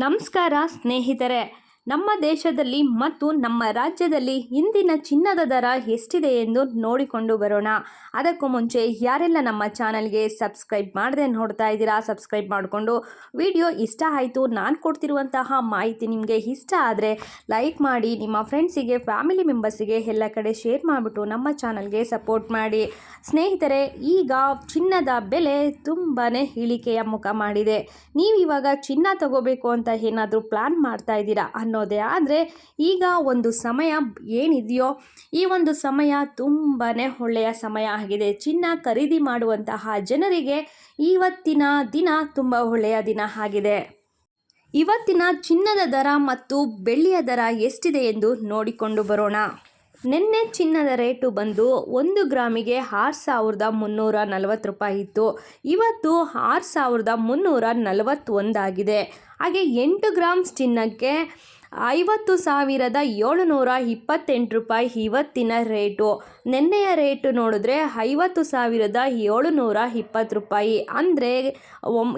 ನಮಸ್ಕಾರ ಸ್ನೇಹಿತರೆ, ನಮ್ಮ ದೇಶದಲ್ಲಿ ಮತ್ತು ನಮ್ಮ ರಾಜ್ಯದಲ್ಲಿ ಇಂದಿನ ಚಿನ್ನದ ದರ ಎಷ್ಟಿದೆ ಎಂದು ನೋಡಿಕೊಂಡು ಬರೋಣ. ಅದಕ್ಕೂ ಮುಂಚೆ ಯಾರೆಲ್ಲ ನಮ್ಮ ಚಾನಲ್ಗೆ ಸಬ್ಸ್ಕ್ರೈಬ್ ಮಾಡದೆ ನೋಡ್ತಾ ಇದ್ದೀರಾ, ಸಬ್ಸ್ಕ್ರೈಬ್ ಮಾಡಿಕೊಂಡು ವಿಡಿಯೋ ಇಷ್ಟ ಆಯಿತು, ನಾನು ಕೊಡ್ತಿರುವಂತಹ ಮಾಹಿತಿ ನಿಮಗೆ ಇಷ್ಟ ಆದರೆ ಲೈಕ್ ಮಾಡಿ, ನಿಮ್ಮ ಫ್ರೆಂಡ್ಸಿಗೆ ಫ್ಯಾಮಿಲಿ ಮೆಂಬರ್ಸಿಗೆ ಎಲ್ಲ ಕಡೆ ಶೇರ್ ಮಾಡಿಬಿಟ್ಟು ನಮ್ಮ ಚಾನಲ್ಗೆ ಸಪೋರ್ಟ್ ಮಾಡಿ. ಸ್ನೇಹಿತರೆ, ಈಗ ಚಿನ್ನದ ಬೆಲೆ ತುಂಬಾ ಇಳಿಕೆಯ ಮುಖ ಮಾಡಿದೆ. ನೀವು ಇವಾಗ ಚಿನ್ನ ತಗೋಬೇಕು ಅಂತ ಏನಾದರೂ ಪ್ಲ್ಯಾನ್ ಮಾಡ್ತಾ ಇದ್ದೀರಾ ಅನ್ನೋದೇ ಆದರೆ ಈಗ ಒಂದು ಸಮಯ ಏನಿದೆಯೋ ಈ ಒಂದು ಸಮಯ ತುಂಬಾ ಒಳ್ಳೆಯ ಸಮಯ ಆಗಿದೆ. ಚಿನ್ನ ಖರೀದಿ ಮಾಡುವಂತಹ ಜನರಿಗೆ ಇವತ್ತಿನ ದಿನ ತುಂಬ ಒಳ್ಳೆಯ ದಿನ ಆಗಿದೆ. ಇವತ್ತಿನ ಚಿನ್ನದ ದರ ಮತ್ತು ಬೆಳ್ಳಿಯ ದರ ಎಷ್ಟಿದೆ ಎಂದು ನೋಡಿಕೊಂಡು ಬರೋಣ. ನಿನ್ನೆ ಚಿನ್ನದ ರೇಟು ಬಂದು 1 ಗ್ರಾಮಿಗೆ 6,340 ರೂಪಾಯಿ ಇತ್ತು. ಇವತ್ತು 6,341 ಆಗಿದೆ. ಹಾಗೆ 8 ಗ್ರಾಮ್ಸ್ ಚಿನ್ನಕ್ಕೆ 50,728 ರೂಪಾಯಿ ಇವತ್ತಿನ ರೇಟು. ನಿನ್ನೆಯ ರೇಟು ನೋಡಿದ್ರೆ 50,720 ರೂಪಾಯಿ, ಅಂದರೆ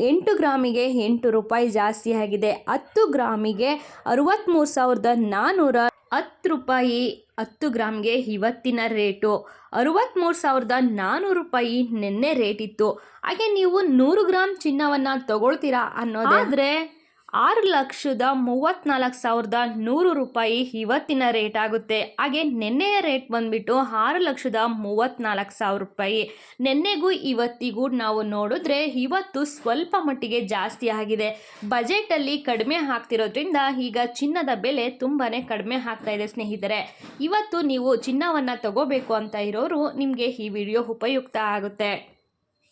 8 ಗ್ರಾಮಿಗೆ 8 ರೂಪಾಯಿ ಜಾಸ್ತಿ ಆಗಿದೆ. 10 ಗ್ರಾಮಿಗೆ 63,410 ರೂಪಾಯಿ 10 ಗ್ರಾಮ್ಗೆ ಇವತ್ತಿನ ರೇಟು. 63,400 ರೂಪಾಯಿ ನಿನ್ನೆ ರೇಟ್ ಇತ್ತು. ಹಾಗೆ ನೀವು 100 ಗ್ರಾಮ್ ಚಿನ್ನವನ್ನು ತಗೊಳ್ತೀರಾ ಅನ್ನೋದಾದರೆ 6,34,100 ರೂಪಾಯಿ ಇವತ್ತಿನ ರೇಟ್ ಆಗುತ್ತೆ. ಹಾಗೆ ನಿನ್ನೆಯ ರೇಟ್ ಬಂದುಬಿಟ್ಟು 6,34,000 ರೂಪಾಯಿ. ನಿನ್ನೆಗೂ ಇವತ್ತಿಗೂ ನಾವು ನೋಡಿದ್ರೆ ಇವತ್ತು ಸ್ವಲ್ಪ ಮಟ್ಟಿಗೆ ಜಾಸ್ತಿ ಆಗಿದೆ. ಬಜೆಟಲ್ಲಿ ಕಡಿಮೆ ಆಗ್ತಿರೋದ್ರಿಂದ ಈಗ ಚಿನ್ನದ ಬೆಲೆ ತುಂಬಾ ಕಡಿಮೆ ಆಗ್ತಾ ಇದೆ. ಸ್ನೇಹಿತರೆ, ಇವತ್ತು ನೀವು ಚಿನ್ನವನ್ನು ತಗೋಬೇಕು ಅಂತ ಇರೋರು ನಿಮಗೆ ಈ ವಿಡಿಯೋ ಉಪಯುಕ್ತ ಆಗುತ್ತೆ.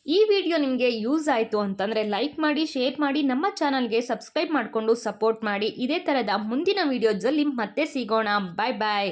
ಈ ವಿಡಿಯೋ ನಿಮಗೆ ಯೂಸ್ ಆಯಿತು ಅಂತಂದರೆ ಲೈಕ್ ಮಾಡಿ, ಶೇರ್ ಮಾಡಿ, ನಮ್ಮ ಚಾನಲ್ಗೆ ಸಬ್ಸ್ಕ್ರೈಬ್ ಮಾಡಿಕೊಂಡು ಸಪೋರ್ಟ್ ಮಾಡಿ. ಇದೇ ಥರದ ಮುಂದಿನ ವಿಡಿಯೋದಲ್ಲಿ ಮತ್ತೆ ಸಿಗೋಣ. ಬಾಯ್ ಬಾಯ್.